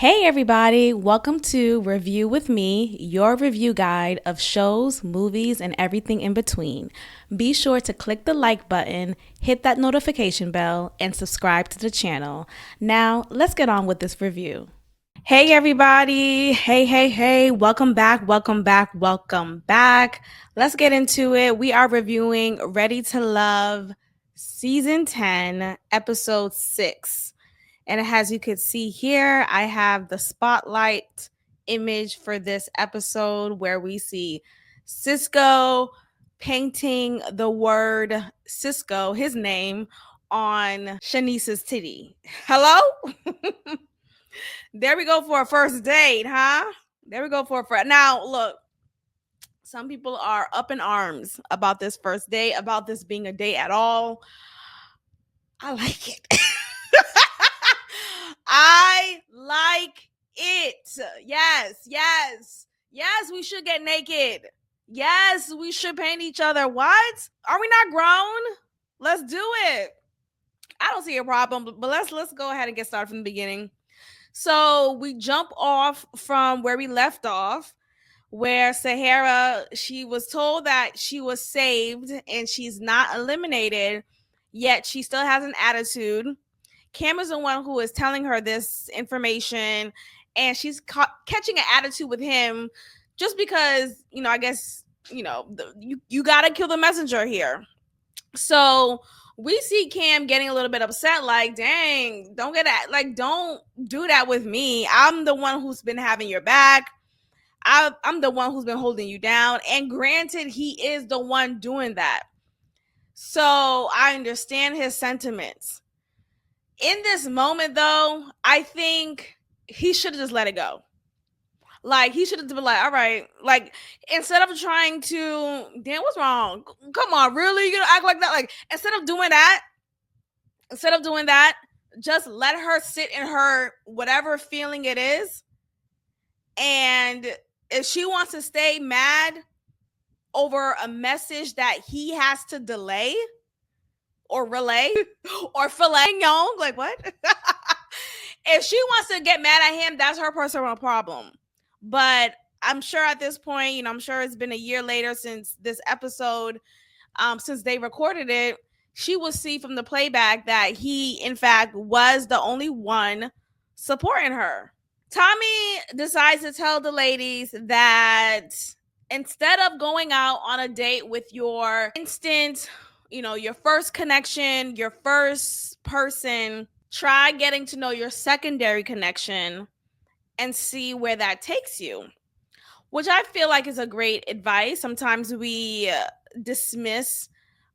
Hey everybody, welcome to Review with Me, your review guide of shows, movies, and everything in between. Be sure to click the like button, hit that notification bell, and subscribe to the channel. Now, let's get on with this review. Hey everybody, hey, welcome back, welcome back, welcome back. Let's get into it. We are reviewing Ready to Love Season 10, Episode 6. And as you could see here, I have the spotlight image for this episode where we see Cisco painting the word Cisco, his name, on Shanice's titty. Hello? There we go for a first date, huh? There we go for a first. Now, look, some people are up in arms about this first date, about this being a date at all. I like it. I like it. Yes, we should get naked. Yes, we should paint each other. What? Are we not grown? Let's do it. I don't see a problem, but let's go ahead and get started from the beginning. So we jump off from where we left off, where Sahara, she was told that she was saved and she's not eliminated, yet she still has an attitude. Cam is the one who is telling her this information, and she's catching an attitude with him just because, I guess, you got to kill the messenger here. So we see Cam getting a little bit upset, like, dang, don't do that with me. I'm the one who's been having your back. I'm the one who's been holding you down. And granted, he is the one doing that. So I understand his sentiments. In this moment, though, I think he should have just let it go. Like, he should have been like, all right, like, instead of trying to, damn, what's wrong? Come on, really? You gonna act like that? Like, instead of doing that, just let her sit in her whatever feeling it is. And if she wants to stay mad over a message that he has to delay or relay or filet mignon, like what? If she wants to get mad at him, that's her personal problem. But I'm sure at this point, I'm sure it's been a year later since this episode, since they recorded it, she will see from the playback that he, in fact, was the only one supporting her. Tommy decides to tell the ladies that instead of going out on a date with your instant, your first connection, your first person, try getting to know your secondary connection and see where that takes you, which I feel like is a great advice. Sometimes we dismiss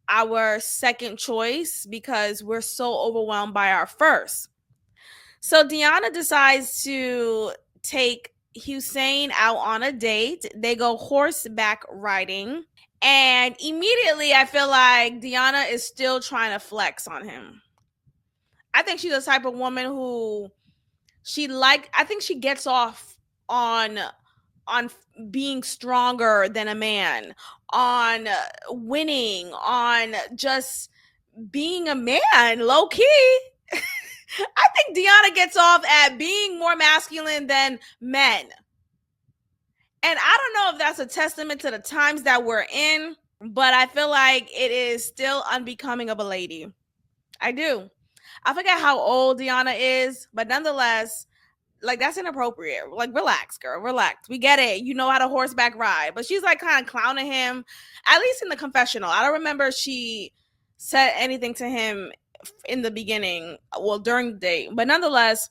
our second choice because we're so overwhelmed by our first. So Deanna decides to take Hussein out on a date. They go horseback riding. And immediately I feel like Deanna is still trying to flex on him. I think she's the type of woman who I think she gets off on being stronger than a man, on winning, on just being a man, low key. I think Deanna gets off at being more masculine than men. And I don't know if that's a testament to the times that we're in, but I feel like it is still unbecoming of a lady. I do. I forget how old Deanna is, but nonetheless, like, that's inappropriate. Like, relax, girl, relax. We get it. You know how to horseback ride. But she's like kind of clowning him, at least in the confessional. I don't remember she said anything to him in the beginning, well, during the date. But nonetheless,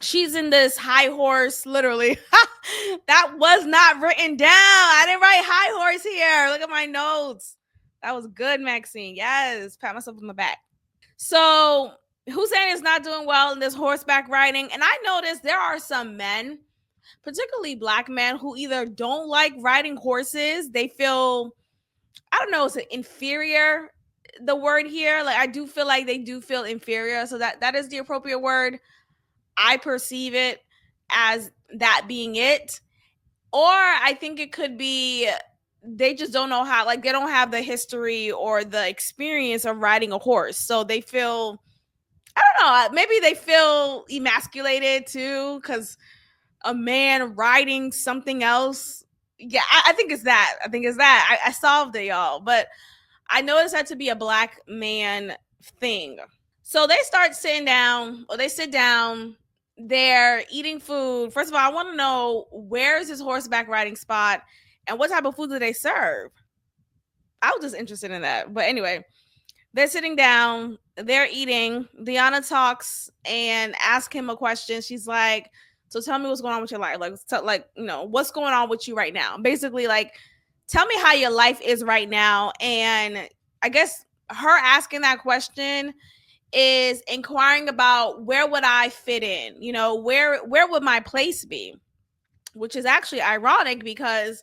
she's in this high horse, literally. That was not written down. I didn't write high horse here. Look at my notes. That was good, Maxine. Yes, pat myself on the back. So Hussein is not doing well in this horseback riding. And I noticed there are some men, particularly black men, who either don't like riding horses. They feel, I don't know, is it inferior, the word here? Like, I do feel like they do feel inferior. So that is the appropriate word. I perceive it as that being it. Or I think it could be they just don't know how, like, they don't have the history or the experience of riding a horse. So they feel, don't know. Maybe they feel emasculated too, because a man riding something else. Yeah, I think it's that. I solved it, y'all. But I noticed that to be a black man thing. So they start sitting down, or they sit down. They're eating food. First of all, I want to know, where is this horseback riding spot, and what type of food do they serve? I was just interested in that. But anyway, they're sitting down, they're eating. Deanna talks and asks him a question. She's like, "So tell me what's going on with your life. What's going on with you right now? Basically, like, tell me how your life is right now." And I guess her asking that question is inquiring about, where would I fit in? Where would my place be? Which is actually ironic, because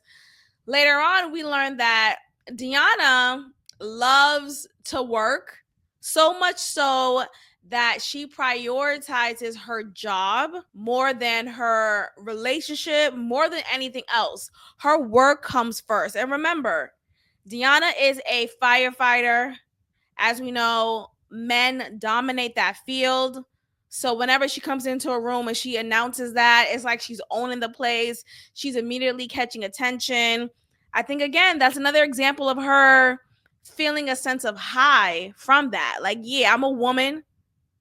later on we learned that Deanna loves to work, so much so that she prioritizes her job more than her relationship, more than anything else. Her work comes first. And remember, Deanna is a firefighter. As we know, men dominate that field. So whenever she comes into a room and she announces that, it's like she's owning the place. She's immediately catching attention. I think, again, that's another example of her feeling a sense of high from that. Like, yeah, I'm a woman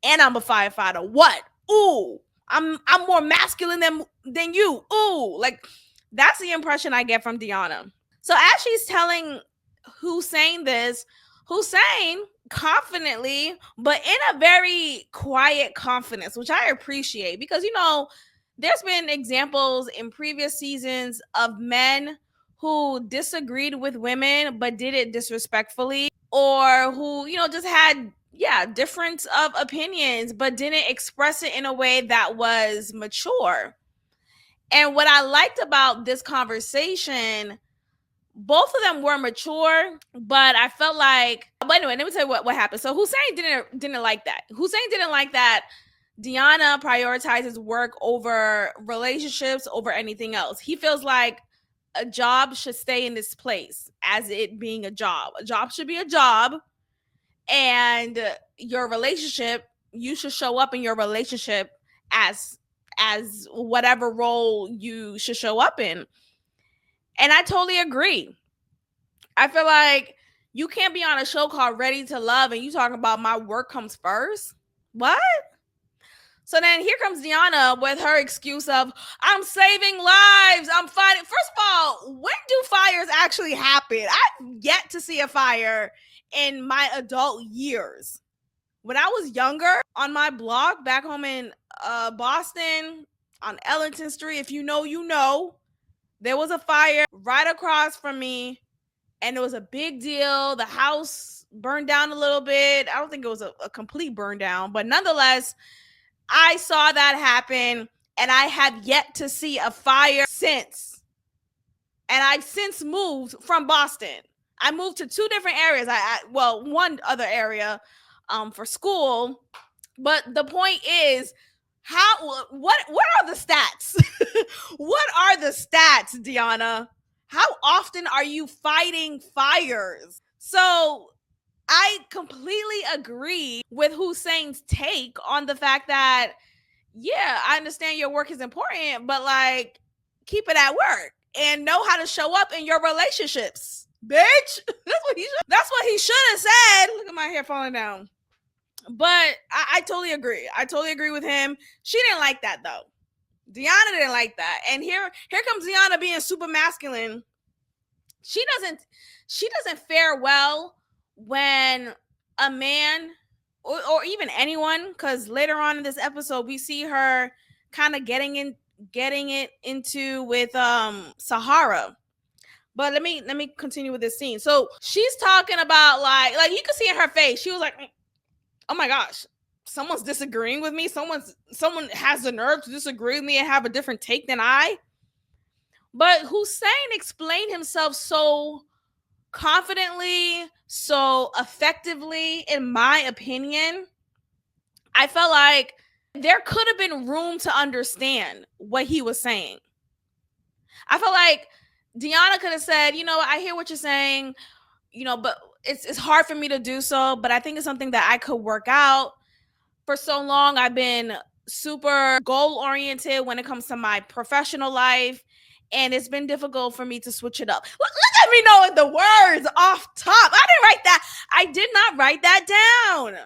and I'm a firefighter. What? Ooh, I'm more masculine than you. Ooh, like, that's the impression I get from Deanna. So as she's telling Hussein this, Hussein confidently, but in a very quiet confidence, which I appreciate, because there's been examples in previous seasons of men who disagreed with women but did it disrespectfully, or who just had difference of opinions but didn't express it in a way that was mature. And what I liked about this conversation, both of them were mature, but I felt like, but anyway, let me tell you what happened. So Hussein didn't like that. Hussein didn't like that Deanna prioritizes work over relationships, over anything else. He feels like a job should stay in this place as it being a job. A job should be a job, and your relationship, you should show up in your relationship as whatever role you should show up in. And I totally agree. I feel like you can't be on a show called Ready to Love and you talking about my work comes first. What? So then here comes Deanna with her excuse of, I'm saving lives, I'm fighting. First of all, when do fires actually happen? I've yet to see a fire in my adult years. When I was younger, on my block back home in Boston, on Ellington Street, if you know, you know, there was a fire right across from me, and it was a big deal. The house burned down a little bit. I don't think it was a complete burn down, but nonetheless, I saw that happen, and I have yet to see a fire since. And I've since moved from Boston. I moved to two different areas. One other area for school. But the point is, what are the stats? What are the stats, Deanna? How often are you fighting fires? So I completely agree with Hussein's take on the fact that, yeah, I understand your work is important, but like, keep it at work and know how to show up in your relationships, bitch. That's what he should have said. Look at my hair falling down. But I totally agree. I totally agree with him. She didn't like that though. Deanna didn't like that. And here comes Deanna being super masculine. She doesn't fare well when a man or even anyone, because later on in this episode we see her kind of getting it into with Sahara. But let me continue with this scene. So she's talking about like you can see in her face, she was like, oh my gosh, someone's disagreeing with me. Someone has the nerve to disagree with me and have a different take than I. But Hussein explained himself so confidently, so effectively, in my opinion. I felt like there could have been room to understand what he was saying. I felt like Deanna could have said, I hear what you're saying, but it's hard for me to do so, but I think it's something that I could work out. For so long, I've been super goal oriented when it comes to my professional life. And it's been difficult for me to switch it up. Look at me knowing the words off top. I didn't write that. I did not write that down.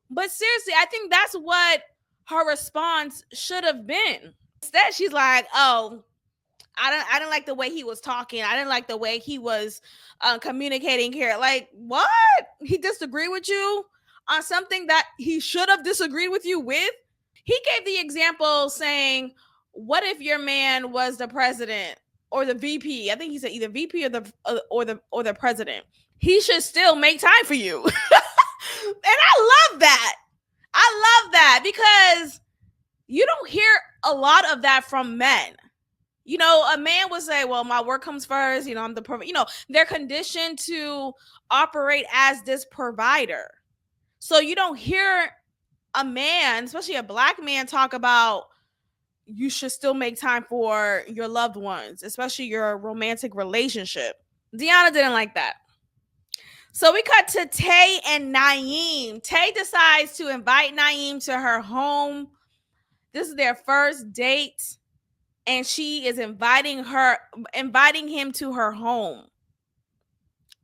But seriously, I think that's what her response should have been. Instead, she's like, "Oh, I didn't like the way he was talking. I didn't like the way he was communicating here." Like, what? He disagreed with you on something that he should have disagreed with you with? He gave the example saying, "What if your man was the president or the VP?" I think he said either VP or the president. He should still make time for you. And I love that. I love that because you don't hear a lot of that from men. You know, a man would say, "Well, my work comes first. You know, I'm the you know, they're conditioned to operate as this provider. So you don't hear a man, especially a black man, talk about you should still make time for your loved ones, especially your romantic relationship." Deanna didn't like that. So we cut to Tay and Naeem. Tay decides to invite Naeem to her home. This is their first date, and she is inviting him to her home.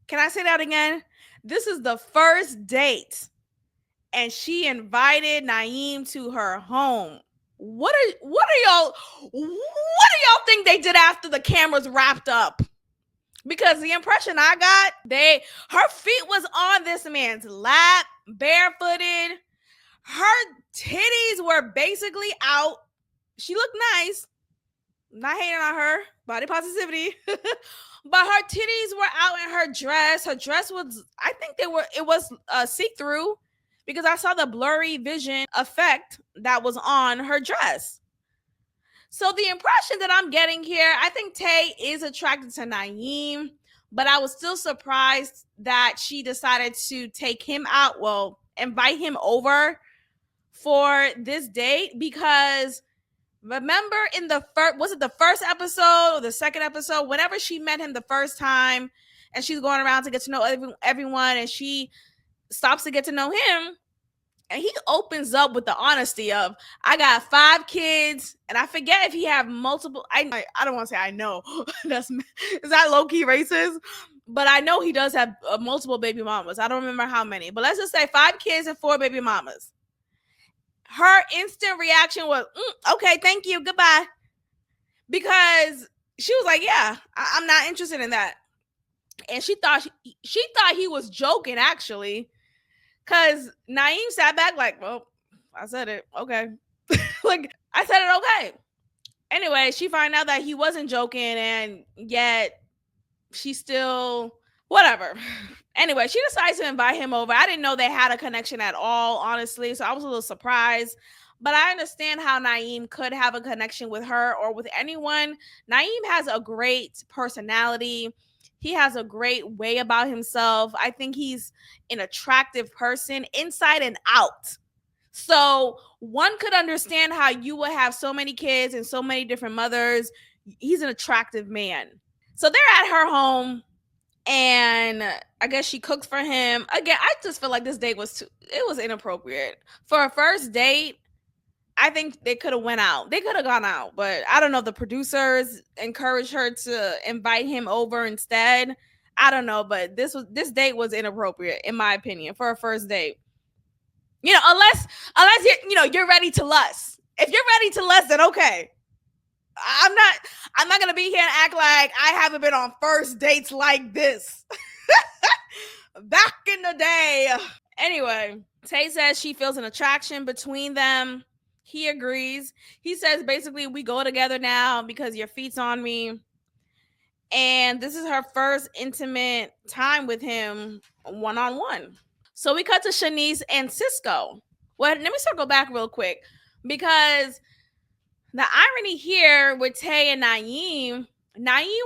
Can I say that again? This is the first date, and she invited Naeem to her home. What do y'all think they did after the cameras wrapped up? Because the impression I got, her feet was on this man's lap, barefooted. Her titties were basically out. She looked nice. Not hating on her, body positivity. But her titties were out in her dress. Her dress was, it was see-through because I saw the blurry vision effect that was on her dress. So the impression that I'm getting here, I think Tay is attracted to Naeem, but I was still surprised that she decided to take him out, well, invite him over for this date, because remember in the first episode or the second episode, whenever she met him the first time and she's going around to get to know everyone and she stops to get to know him, and he opens up with the honesty of, "I got 5 kids," and I forget if he have multiple. I don't want to say I know. Is that low key racist? But I know he does have multiple baby mamas. I don't remember how many, but let's just say 5 kids and 4 baby mamas. Her instant reaction was, "Okay, thank you, goodbye," because she was like, "Yeah, I'm not interested in that," and she thought he was joking actually. Because Naeem sat back like, "Well, I said it. Okay." Like, I said it, okay. Anyway, she found out that he wasn't joking, and yet she still, whatever. Anyway, she decides to invite him over. I didn't know they had a connection at all, honestly, so I was a little surprised. But I understand how Naeem could have a connection with her or with anyone. Naeem has a great personality. He has a great way about himself. I think he's an attractive person inside and out. So one could understand how you would have so many kids and so many different mothers. He's an attractive man. So they're at her home, and I guess she cooks for him. Again, I just feel like this date was inappropriate. For a first date, I think they could have went out. They could have gone out, but I don't know. The producers encouraged her to invite him over instead. I don't know, but this date was inappropriate in my opinion for a first date. You know, unless you're ready to lust. If you're ready to lust, then okay. I'm not gonna be here and act like I haven't been on first dates like this back in the day. Anyway, Tay says she feels an attraction between them. He agrees. He says basically, "We go together now because your feet's on me." And this is her first intimate time with him one-on-one. So we cut to Shanice and Cisco. Well, let me circle back real quick, because the irony here with Tay and Naeem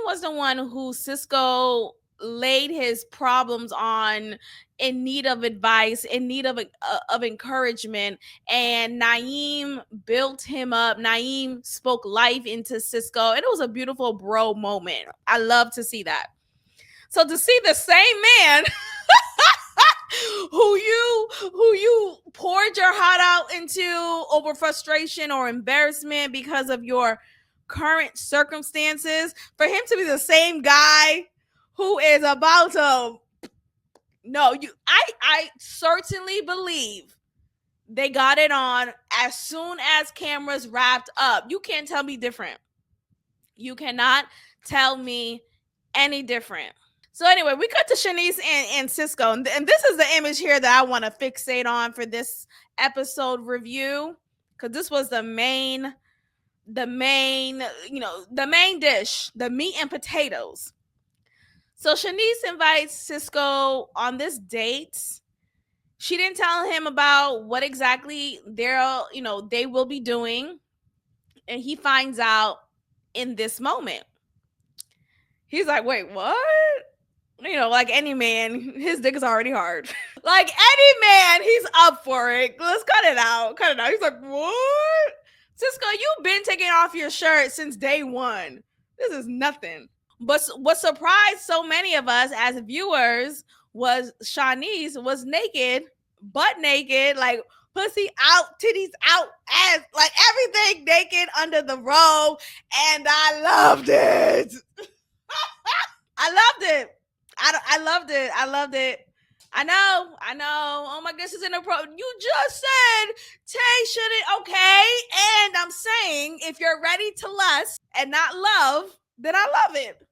was the one who Cisco laid his problems on, in need of advice, in need of encouragement, and Naeem built him up. Naeem spoke life into Cisco, and it was a beautiful bro moment. I love to see that. So to see the same man who you poured your heart out into over frustration or embarrassment because of your current circumstances, for him to be the same guy who is about to no, I certainly believe they got it on as soon as cameras wrapped up. You can't tell me different. You cannot tell me any different. So anyway, we cut to Shanice and Cisco, and this is the image here that I want to fixate on for this episode review, because this was the main the main dish, the meat and potatoes. So Shanice invites Cisco on this date. She didn't tell him about what exactly they will be doing, and he finds out in this moment. He's like, wait, what? Like any man, his dick is already hard. Like any man, he's up for it. Let's cut it out. Cut it out. He's like, what? Cisco, you've been taking off your shirt since day one. This is nothing. But what surprised so many of us as viewers was Shanice was naked, butt naked, like pussy out, titties out, ass, like everything naked under the robe. And I loved it. I loved it. I loved it. I loved it. I know. Oh my goodness, it's in the pro. You just said Tay shouldn't. Okay. And I'm saying if you're ready to lust and not love, then I love it.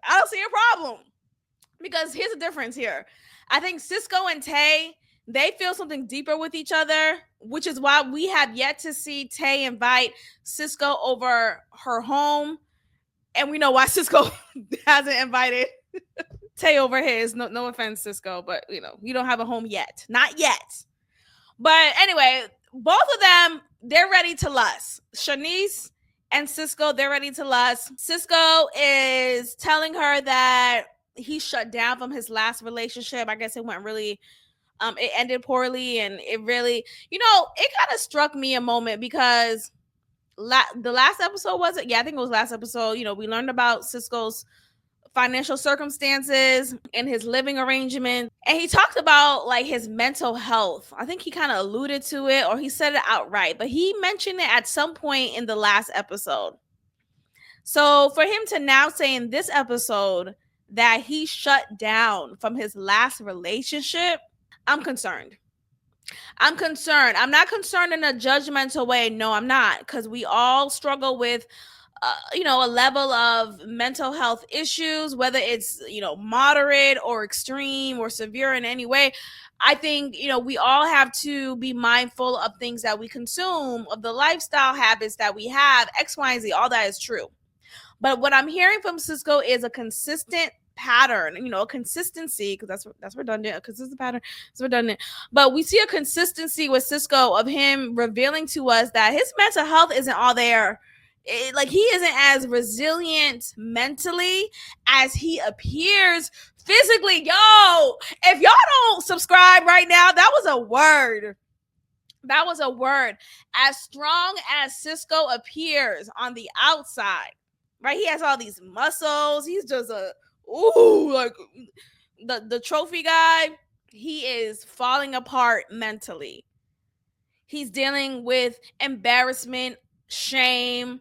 I don't see a problem. Because here's the difference here. I think Cisco and Tay, they feel something deeper with each other, which is why we have yet to see Tay invite Cisco over her home. And we know why Cisco hasn't invited Tay over his. No offense, Cisco, but you don't have a home yet. Not yet. But anyway, both of them, they're ready to lust. Shanice and Cisco, they're ready to lust. Cisco is telling her that he shut down from his last relationship. I guess it went really, it ended poorly, and it really, it kind of struck me a moment because the last episode, was it? Yeah, I think it was last episode. We learned about Cisco's financial circumstances and his living arrangement, and he talked about like his mental health. I think he kind of alluded to it, or he said it outright, but he mentioned it at some point in the last episode. So for him to now say in this episode that he shut down from his last relationship, I'm concerned. I'm not concerned in a judgmental way. No, I'm not, because we all struggle with a level of mental health issues, whether it's moderate or extreme or severe in any way. I think we all have to be mindful of things that we consume, of the lifestyle habits that we have, X, Y, and Z. All that is true. But what I'm hearing from Cisco is a consistent pattern, a consistency, because that's redundant. A consistent pattern is redundant. But we see a consistency with Cisco of him revealing to us that his mental health isn't all there. Like he isn't as resilient mentally as he appears physically. Yo, if y'all don't subscribe right now, that was a word. That was a word. As strong as Cisco appears on the outside, right? He has all these muscles. He's just like the trophy guy. He is falling apart mentally. He's dealing with embarrassment, shame.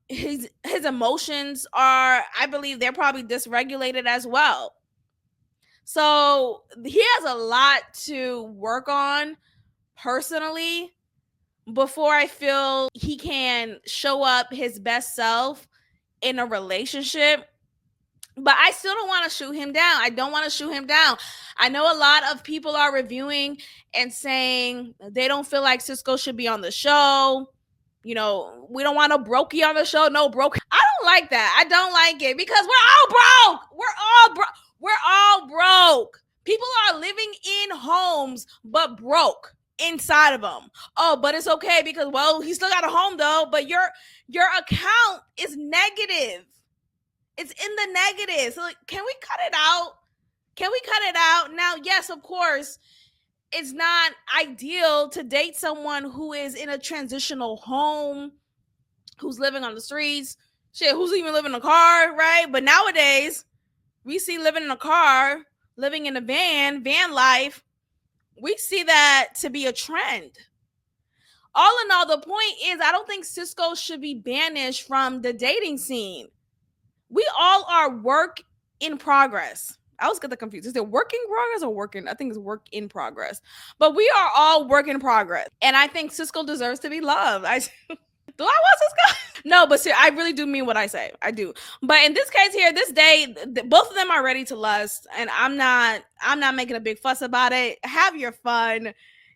His emotions are, I believe, they're probably dysregulated as well. So he has a lot to work on personally before I feel he can show up his best self in a relationship. But I still don't want to shoot him down. I don't want to shoot him down. I know a lot of people are reviewing and saying they don't feel like Cisco should be on the show. We don't want no brokey on the show. No broke. I don't like that. I don't like it because we're all broke. We're all broke. People are living in homes but broke inside of them. Oh, but it's okay because, well, he still got a home though. But your account is negative. It's in the negative. So can we cut it out? Can we cut it out? Now, yes, of course, it's not ideal to date someone who is in a transitional home, who's living on the streets, who's even living in a car, right? But nowadays, we see living in a car living in a van life, we see that to be a trend. All in all, the point is, I don't think Cisco should be banished from the dating scene. We all are work in progress. I always get the confused. Is it work in progress or working? I think it's work in progress. But we are all work in progress. And I think Cisco deserves to be loved. Do I want Cisco? No, but I really do mean what I say. I do. But in this case here, this day, both of them are ready to lust, and I'm not making a big fuss about it. Have your fun.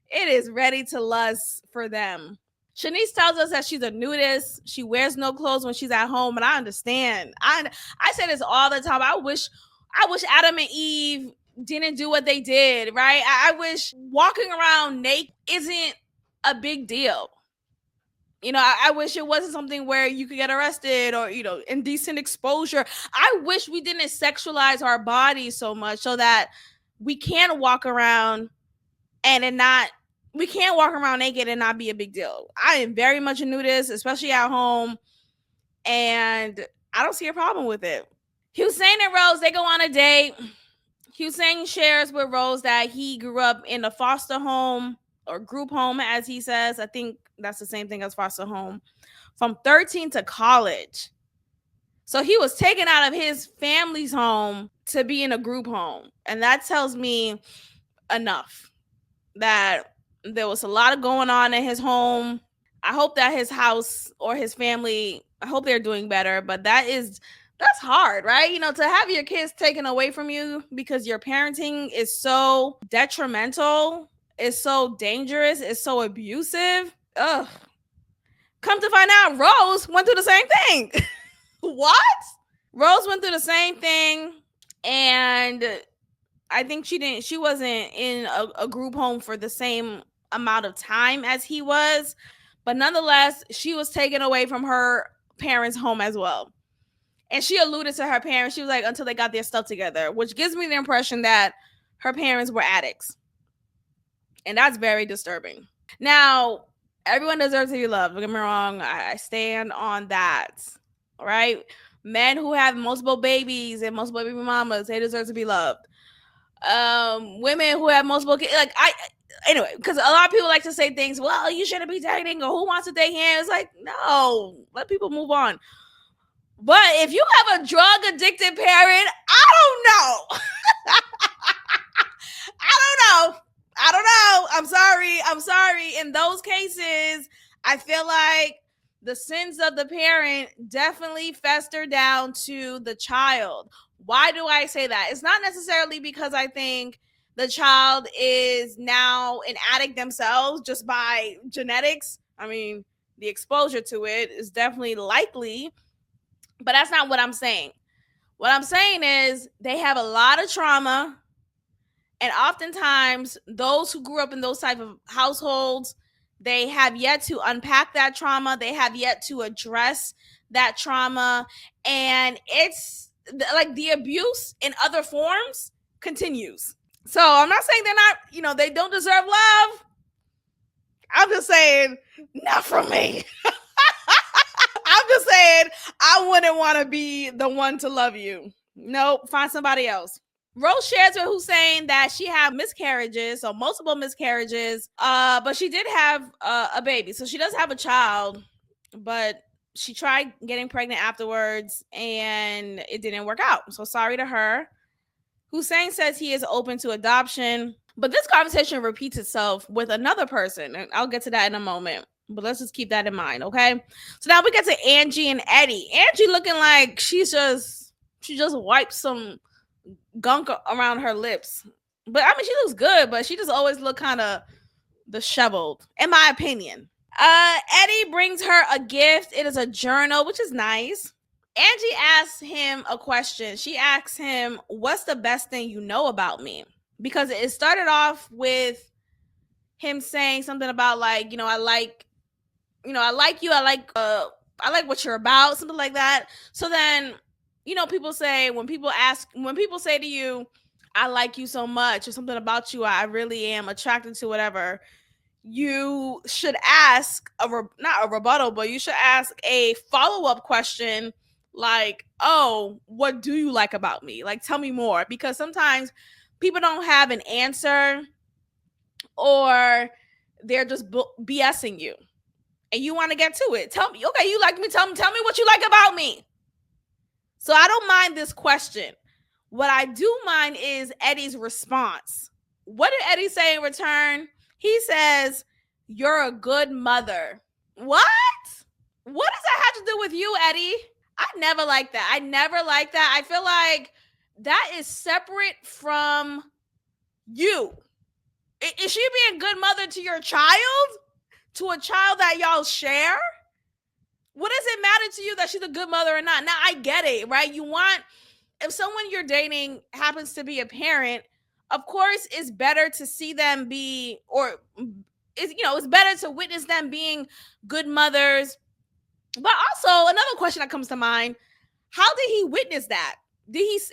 It is ready to lust for them. Shanice tells us that she's a nudist. She wears no clothes when she's at home, and I understand. I say this all the time. I wish Adam and Eve didn't do what they did, right? I wish walking around naked isn't a big deal. You know, I wish it wasn't something where you could get arrested or, you know, indecent exposure. I wish we didn't sexualize our bodies so much so that we can walk around we can't walk around naked and not be a big deal. I am very much a nudist, especially at home, and I don't see a problem with it. Hussein and Rose, they go on a date. Hussein shares with Rose that he grew up in a foster home or group home, as he says. I think that's the same thing as foster home, from 13 to college. So he was taken out of his family's home to be in a group home. And that tells me enough that there was a lot of going on in his home. I hope that his house or his family, I hope they're doing better, but that's hard, right? You know, to have your kids taken away from you because your parenting is so detrimental, is so dangerous, is so abusive. Ugh. Come to find out, Rose went through the same thing. What? Rose went through the same thing, and I think she wasn't in a group home for the same amount of time as he was, but nonetheless, she was taken away from her parents' home as well. And she alluded to her parents. She was like, until they got their stuff together, which gives me the impression that her parents were addicts. And that's very disturbing. Now, everyone deserves to be loved. Don't get me wrong. I stand on that. All right. Men who have multiple babies and multiple baby mamas, they deserve to be loved. Women who have multiple kids, anyway, because a lot of people like to say things, well, you shouldn't be dating, or who wants to date him? It's like, no, let people move on. But if you have a drug addicted parent, I don't know. I don't know. I'm sorry. In those cases, I feel like the sins of the parent definitely fester down to the child. Why do I say that? It's not necessarily because I think the child is now an addict themselves just by genetics. I mean, the exposure to it is definitely likely, but that's not what I'm saying. What I'm saying is they have a lot of trauma, and oftentimes those who grew up in those type of households, they have yet to unpack that trauma. They have yet to address that trauma, and it's like the abuse in other forms continues. So I'm not saying they're not, they don't deserve love. I'm just saying, not from me. I'm just saying, I wouldn't want to be the one to love you. Nope, find somebody else. Rose shares with Hussein that she had miscarriages, so multiple miscarriages, but she did have a baby. So she does have a child, but she tried getting pregnant afterwards, and it didn't work out. So sorry to her. Hussein says he is open to adoption, but this conversation repeats itself with another person, and I'll get to that in a moment. But let's just keep that in mind, okay? So now we get to Angie and Eddie. Angie looking like she just wiped some gunk around her lips. But I mean, she looks good, but she just always look kind of disheveled, in my opinion. Eddie brings her a gift. It is a journal, which is nice. Angie asks him a question. She asks him, what's the best thing you know about me? Because it started off with him saying something about like, I like you. I like what you're about, something like that. So then, people say, when people say to you, I like you so much, or something about you, I really am attracted to, whatever, you should ask not a rebuttal, but you should ask a follow-up question like, oh, what do you like about me? Like, tell me more. Because sometimes people don't have an answer, or they're just BSing you and you want to get to it. Tell me, okay, you like me, tell me what you like about me. So I don't mind this question. What I do mind is Eddie's response. What did Eddie say in return? He says, "You're a good mother." What? What does that have to do with you, Eddie? I never liked that. I feel like that is separate from you. Is she being a good mother to your child? To a child that y'all share? What does it matter to you that she's a good mother or not? Now, I get it, right? You want, if someone you're dating happens to be a parent, of course, it's better to see them be, or it's better to witness them being good mothers. But also, another question that comes to mind: how did he witness that?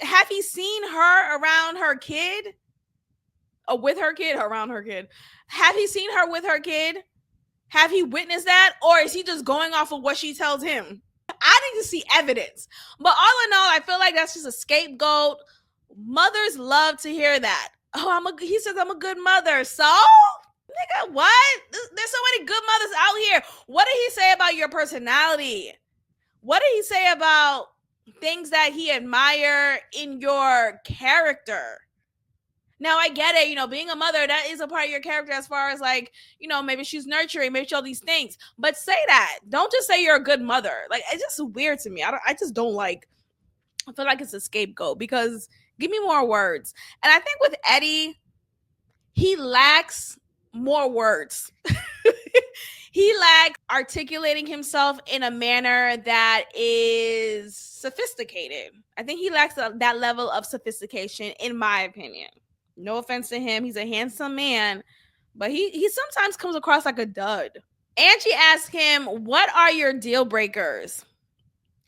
Have he seen her around her kid, or with her kid, or around her kid? Have he seen her with her kid? Have he witnessed that, or is he just going off of what she tells him? I need to see evidence. But all in all, I feel like that's just a scapegoat. Mothers love to hear that. Oh, he says I'm a good mother. So, nigga, what? There's so many good mothers out here. What did he say about your personality? What did he say about things that he admire in your character? Now, I get it, being a mother, that is a part of your character as far as like, maybe she's nurturing, maybe all these things. But say that. Don't just say you're a good mother. Like, it's just weird to me. I just don't like, I feel like it's a scapegoat, because give me more words. And I think with Eddie, he lacks more words. He lacks articulating himself in a manner that is sophisticated. I think he lacks that level of sophistication, in my opinion. No offense to him. He's a handsome man, but he sometimes comes across like a dud. Angie asked him, "What are your deal breakers?"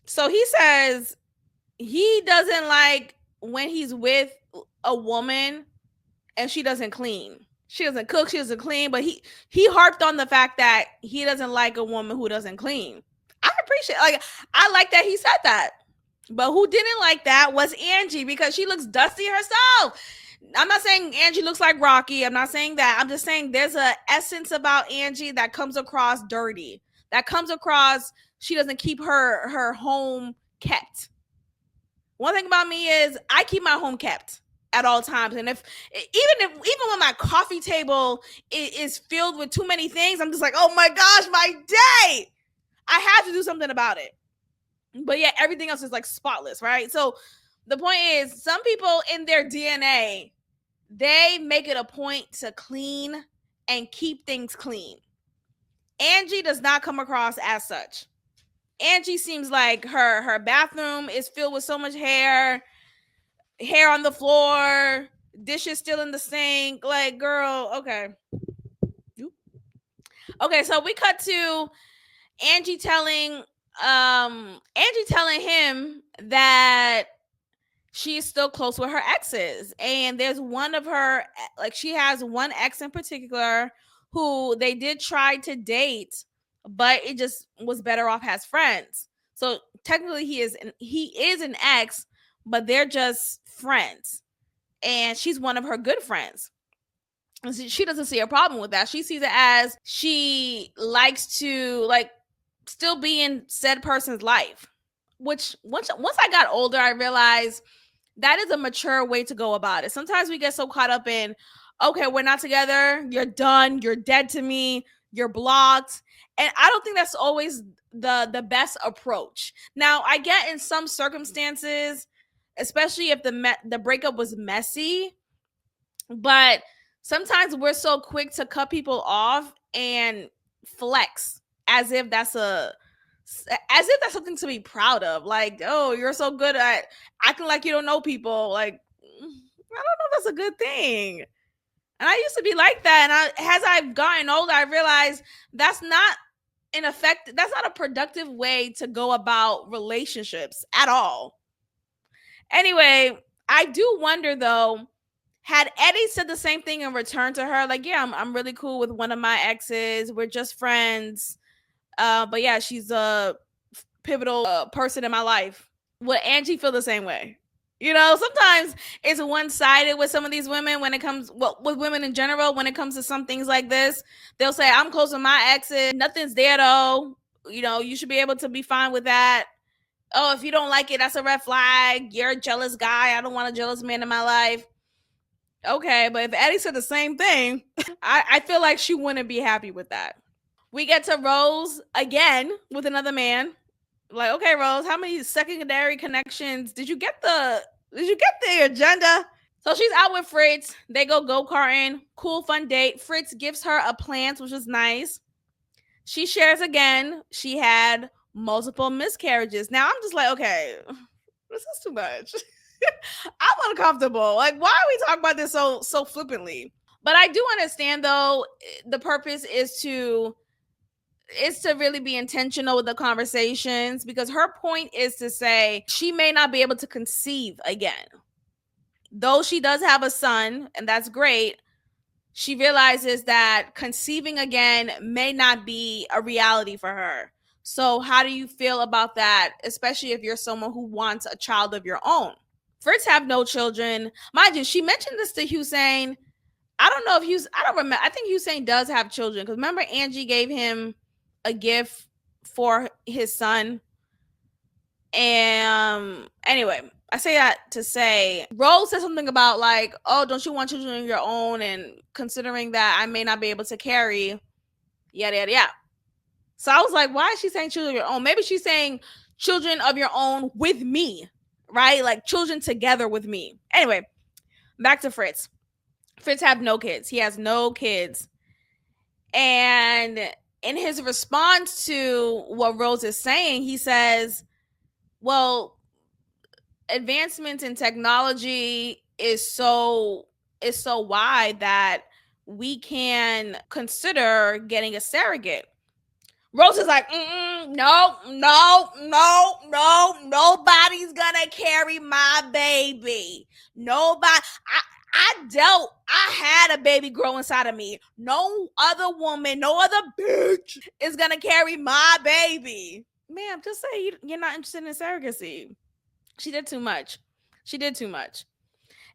So he says he doesn't like when he's with a woman and she doesn't clean. She doesn't cook, she doesn't clean, but he harped on the fact that he doesn't like a woman who doesn't clean. I appreciate, I like that he said that. But who didn't like that was Angie, because she looks dusty herself. I'm not saying Angie looks like Rocky. I'm not saying that. I'm just saying there's an essence about Angie that comes across dirty. That comes across, she doesn't keep her home kept. One thing about me is I keep my home kept at all times. And even when my coffee table is filled with too many things, I'm just like, oh my gosh, my day. I have to do something about it. But yeah, everything else is like spotless, right? So the point is, some people in their DNA, they make it a point to clean and keep things clean. Angie does not come across as such. Angie seems like her bathroom is filled with so much hair on the floor, dishes still in the sink. Like, girl, okay. Okay, so we cut to Angie telling him that she's still close with her exes. And there's one of her, like, she has one ex in particular who they did try to date, but it just was better off as friends. So technically he is an ex, but they're just friends. And she's one of her good friends. She doesn't see a problem with that. She sees it as she likes to, like, still be in said person's life. Which once I got older, I realized that is a mature way to go about it. Sometimes we get so caught up in, okay, we're not together, you're done, you're dead to me, you're blocked. And I don't think that's always the best approach. Now, I get in some circumstances, especially if the breakup was messy, but sometimes we're so quick to cut people off and flex as if that's something to be proud of. Like, oh, you're so good at acting like you don't know people. Like, I don't know if that's a good thing. And I used to be like that. And as I've gotten older, I realized that's not a productive way to go about relationships at all. Anyway, I do wonder though, had Eddie said the same thing in return to her, like, yeah, I'm really cool with one of my exes, we're just friends, but yeah, she's a pivotal person in my life, would Angie feel the same way? You know, sometimes it's one-sided with some of these women when it comes, well, with women in general, when it comes to some things like this. They'll say, I'm close with my exes. Nothing's there though. You know, you should be able to be fine with that. Oh, if you don't like it, that's a red flag. You're a jealous guy. I don't want a jealous man in my life. Okay, but if Eddie said the same thing, I feel like she wouldn't be happy with that. We get to Rose again with another man. Like, okay, Rose, how many secondary connections did you get the agenda? So she's out with Fritz. They go karting. Cool, fun date. Fritz gives her a plant, which is nice. She shares again. She had multiple miscarriages. Now I'm just like, okay, this is too much. I'm uncomfortable. Like, why are we talking about this so flippantly? But I do understand though, the purpose is to really be intentional with the conversations, because her point is to say she may not be able to conceive again. Though she does have a son, and that's great, she realizes that conceiving again may not be a reality for her. So, how do you feel about that, especially if you're someone who wants a child of your own? Fritz have no children. Mind you, she mentioned this to Hussein. I don't know if I don't remember. I think Hussein does have children, because remember Angie gave him a gift for his son. And anyway, I say that to say Rose said something about like, oh, don't you want children of your own? And considering that I may not be able to carry, yada yada yada. So I was like, why is she saying children of your own? Maybe she's saying children of your own with me, right? Like children together with me. Anyway, back to Fritz. Fritz have no kids. He has no kids. And in his response to what Rose is saying, he says, well, advancements in technology is so wide that we can consider getting a surrogate. Rose is like, no, nobody's gonna carry my baby. Nobody. I had a baby grow inside of me. No other woman, no other bitch is gonna carry my baby. Ma'am, just say you're not interested in surrogacy. She did too much. She did too much.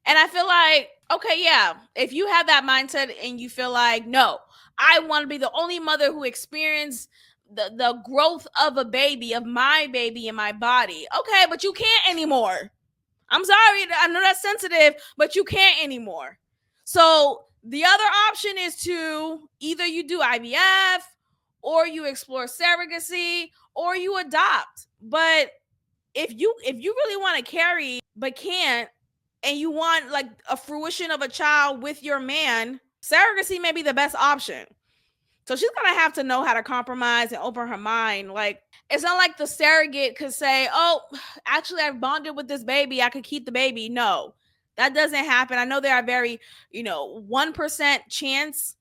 And I feel like, okay, yeah, if you have that mindset and you feel like, no, I want to be the only mother who experienced the growth of a baby, of my baby in my body. Okay, but you can't anymore. I'm sorry, I know that's sensitive, but you can't anymore. So the other option is to either you do IVF, or you explore surrogacy, or you adopt. But if you really want to carry but can't, and you want like a fruition of a child with your man, surrogacy may be the best option. So she's gonna have to know how to compromise and open her mind. Like, it's not like the surrogate could say, oh, actually I've bonded with this baby, I could keep the baby. No, that doesn't happen. I know there are very 1% chance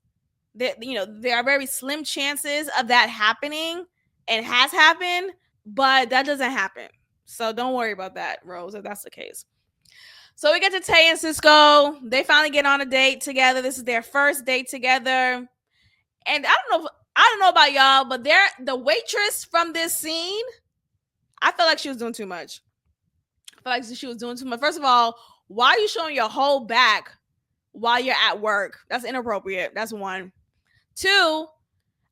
that there are very slim chances of that happening, and has happened, but that doesn't happen. So don't worry about that, Rose, if that's the case. So we get to Tay and Cisco. They finally get on a date together. This is their first date together. And I don't know about y'all, but the waitress from this scene, I felt like she was doing too much. I felt like she was doing too much. First of all, why are you showing your whole back while you're at work? That's inappropriate. That's one. Two,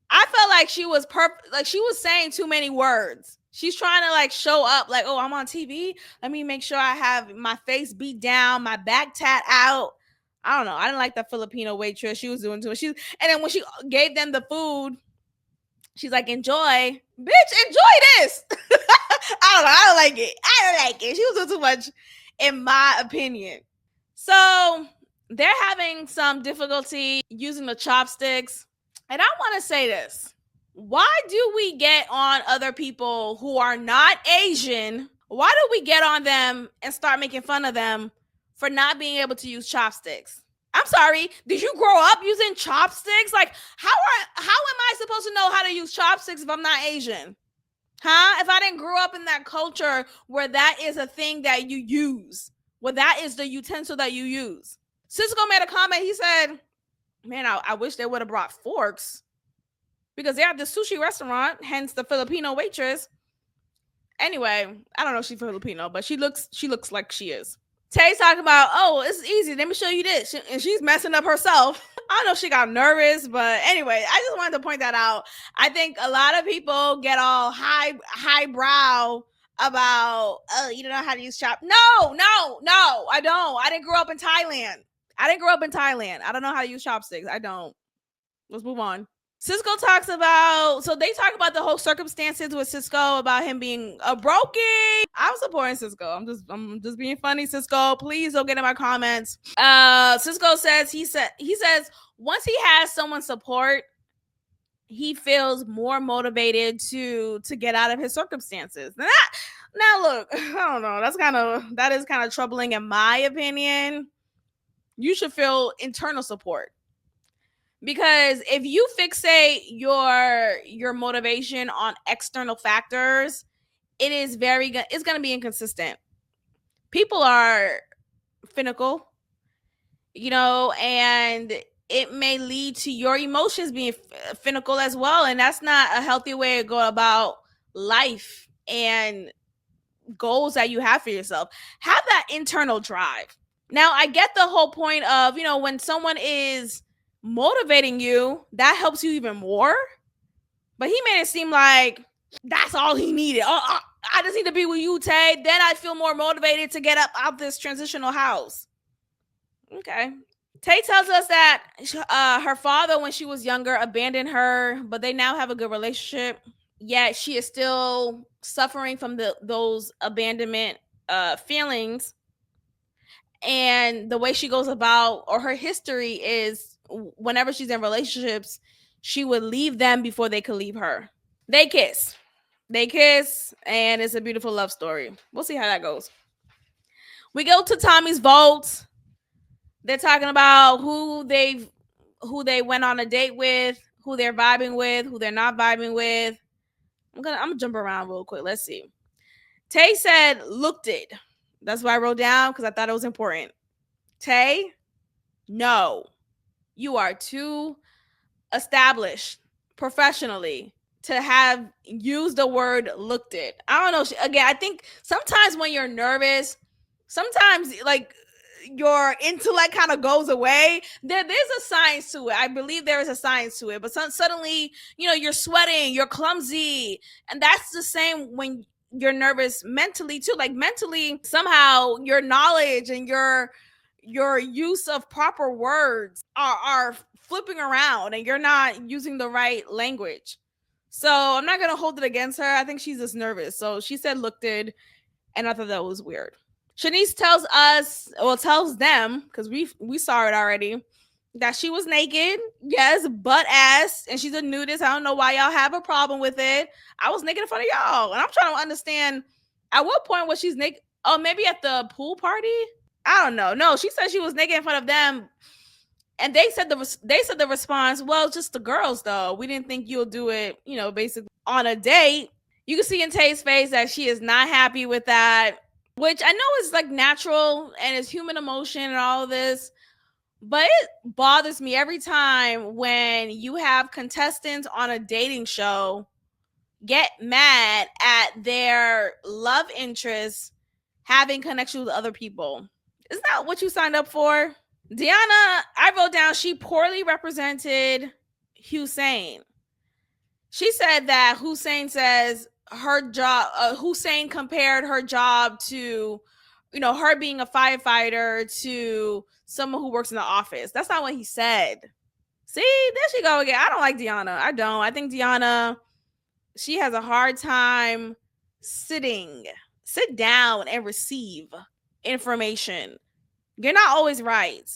I felt like she was like she was saying too many words. She's trying to like show up like, oh, I'm on TV. Let me make sure I have my face beat down, my back tat out. I don't know. I didn't like the Filipino waitress. She was doing too much. And then when she gave them the food, she's like, enjoy. Bitch, enjoy this. I don't like it. She was doing too much, in my opinion. So they're having some difficulty using the chopsticks. And I want to say this. Why do we get on other people who are not Asian? Why do we get on them and start making fun of them for not being able to use chopsticks? I'm sorry, did you grow up using chopsticks? Like, how am I supposed to know how to use chopsticks if I'm not Asian? Huh? If I didn't grow up in that culture where that is a thing that you use, where that is the utensil that you use. Cisco made a comment. He said, man, I wish they would have brought forks, because they're at the sushi restaurant, hence the Filipino waitress. Anyway, I don't know if she's Filipino, but she looks like she is. Tay's talking about, oh, it's easy. Let me show you this. And she's messing up herself. I don't know if she got nervous, but anyway, I just wanted to point that out. I think a lot of people get all highbrow about, oh, you don't know how to use chop. No, I don't. I didn't grow up in Thailand. I don't know how to use chopsticks. I don't. Let's move on. Cisco talks about, so they talk about the whole circumstances with Cisco about him being a broken. I'm supporting Cisco. I'm just being funny, Cisco. Please don't get in my comments. Cisco says he says once he has someone's support, he feels more motivated to get out of his circumstances. Now look, I don't know. That is kind of troubling in my opinion. You should feel internal support. Because if you fixate your motivation on external factors, it's going to be inconsistent. People are finical, and it may lead to your emotions being finical as well, and that's not a healthy way to go about life and goals that you have for yourself. Have that internal drive. Now, I get the whole point of, when someone is motivating you, that helps you even more. But he made it seem like that's all he needed. Oh, I just need to be with you, Tay. Then I feel more motivated to get up out this transitional house. Okay. Tay tells us that her father, when she was younger, abandoned her, but they now have a good relationship. Yet she is still suffering from those abandonment feelings. And the way she goes about, or her history is, whenever she's in relationships, she would leave them before they could leave her. They kiss, and it's a beautiful love story. We'll see how that goes. We go to Tommy's vault. They're talking about who they went on a date with, who they're vibing with, who they're not vibing with. I'm gonna jump around real quick. Let's see. Tay said, "Looked it." That's what I wrote down because I thought it was important. Tay, no, you are too established professionally to have used the word "looked it." I don't know. Again, I think sometimes when you're nervous, sometimes like your intellect kind of goes away. There's a science to it. I believe there is a science to it. But suddenly, you're sweating, you're clumsy, and that's the same when you're nervous mentally too. Like mentally, somehow your knowledge and your use of proper words are flipping around, and you're not using the right language. So I'm not gonna hold it against her. I think she's just nervous. So she said "looked it," and I thought that was weird. Shanice tells them, because we saw it already, that she was naked. Yes, butt ass, and she's a nudist. I don't know why y'all have a problem with it. I was naked in front of y'all, and I'm trying to understand at what point was she's naked. Oh, maybe at the pool party. I don't know. No, she said she was naked in front of them, and they said the response, well, it's just the girls though. We didn't think you'll do it, basically on a date. You can see in Tay's face that she is not happy with that, which I know is like natural and it's human emotion and all of this. But it bothers me every time when you have contestants on a dating show get mad at their love interests having connection with other people. Isn't that what you signed up for? Deanna, I wrote down, she poorly represented Hussein. She said that Hussein says her job, Hussein compared her job to, her being a firefighter to someone who works in the office. That's not what he said. See, there she go again. I don't like Deanna. I don't. I think Deanna, she has a hard time sit down and receive information. You're not always right.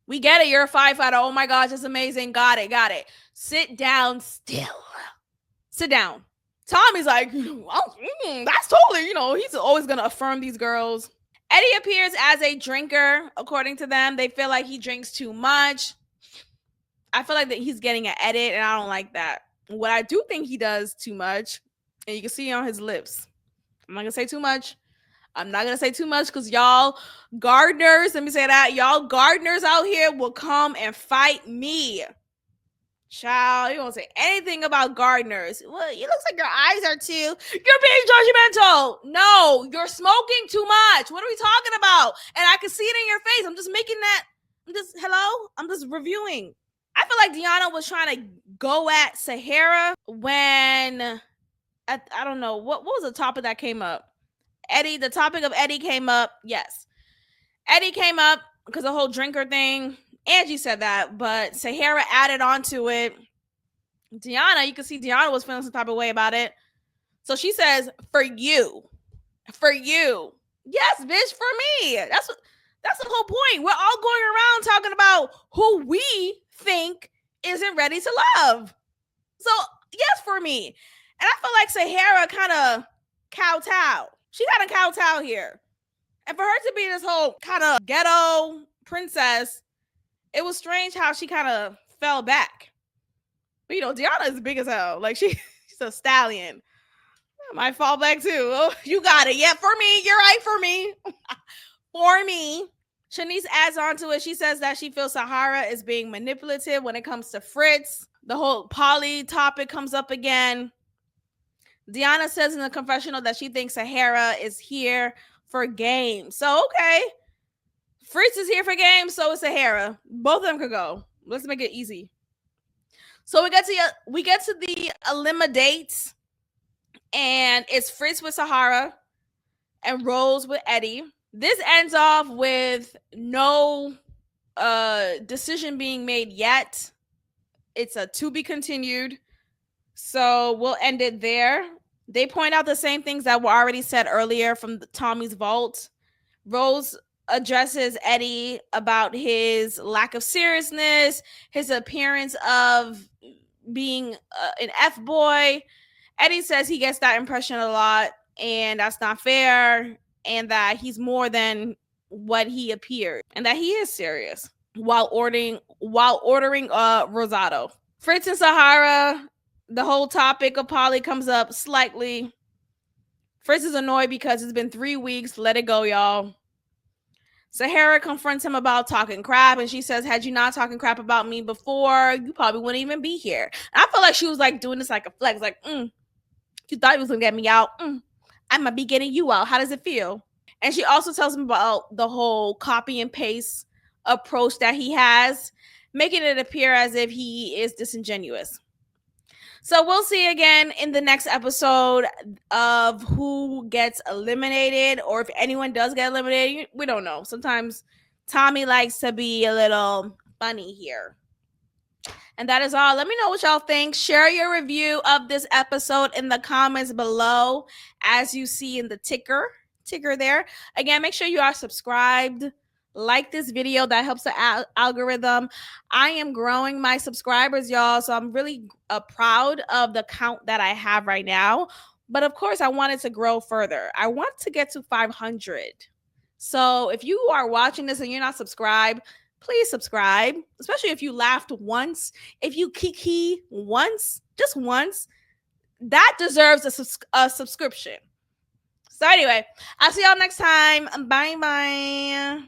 We get it. You're a firefighter. Oh my gosh, that's amazing. Got it. Sit down still. Sit down. Tommy's like, that's totally, he's always going to affirm these girls. Eddie appears as a drinker. According to them, they feel like he drinks too much. I feel like that he's getting an edit, and I don't like that. What I do think he does too much, and you can see it on his lips. I'm not going to say too much. Because y'all gardeners, let me say that, y'all gardeners out here will come and fight me. Child, you won't say anything about gardeners. Well, it looks like your eyes are too. You're being judgmental. No, you're smoking too much. What are we talking about? And I can see it in your face. I'm just making that. I'm just reviewing. I feel like Deanna was trying to go at Sahara when, I don't know, what was the topic that came up? Eddie, the topic of Eddie came up. Yes. Eddie came up because the whole drinker thing. Angie said that, but Sahara added on to it. Deanna, you can see Deanna was feeling some type of way about it. So she says, for you. For you. Yes, bitch, for me. That's the whole point. We're all going around talking about who we think isn't ready to love. So, yes, for me. And I feel like Sahara kind of kowtow. She kind of kowtow here. And for her to be this whole kind of ghetto princess, it was strange how she kind of fell back. But, Deanna is big as hell. Like, she's a stallion. I might fall back too. Oh, you got it. Yeah, for me. You're right, for me. For me. Shanice adds on to it. She says that she feels Sahara is being manipulative when it comes to Fritz. The whole poly topic comes up again. Deanna says in the confessional that she thinks Sahara is here for game. So, okay. Fritz is here for game, so is Sahara. Both of them could go. Let's make it easy. So we get to the Elima dates, and it's Fritz with Sahara and Rose with Eddie. This ends off with no decision being made yet. It's a to be continued. So we'll end it there. They point out the same things that were already said earlier from Tommy's vault. Rose addresses Eddie about his lack of seriousness, his appearance of being an F-boy. Eddie says he gets that impression a lot, and that's not fair, and that he's more than what he appeared, and that he is serious while ordering Rosado. Fritz and Sahara, the whole topic of poly comes up slightly. Fritz is annoyed because it's been 3 weeks. Let it go, y'all. Sahara confronts him about talking crap, and she says, had you not talking crap about me before, you probably wouldn't even be here. And I feel like she was like doing this like a flex, like, you thought you was gonna get me out. I might be getting you out. How does it feel? And she also tells him about the whole copy and paste approach that he has, making it appear as if he is disingenuous. So we'll see again in the next episode of who gets eliminated, or if anyone does get eliminated. We don't know. Sometimes Tommy likes to be a little funny here. And that is all. Let me know what y'all think. Share your review of this episode in the comments below, as you see in the ticker there. Again, make sure you are subscribed. Like this video. That helps the algorithm. I am growing my subscribers, y'all, so I'm really proud of the count that I have right now. But of course, I want it to grow further. I want to get to 500. So if you are watching this and you're not subscribed, please subscribe, especially if you laughed once. If you kiki once, just once, that deserves a subscription. So anyway, I'll see y'all next time. Bye-bye.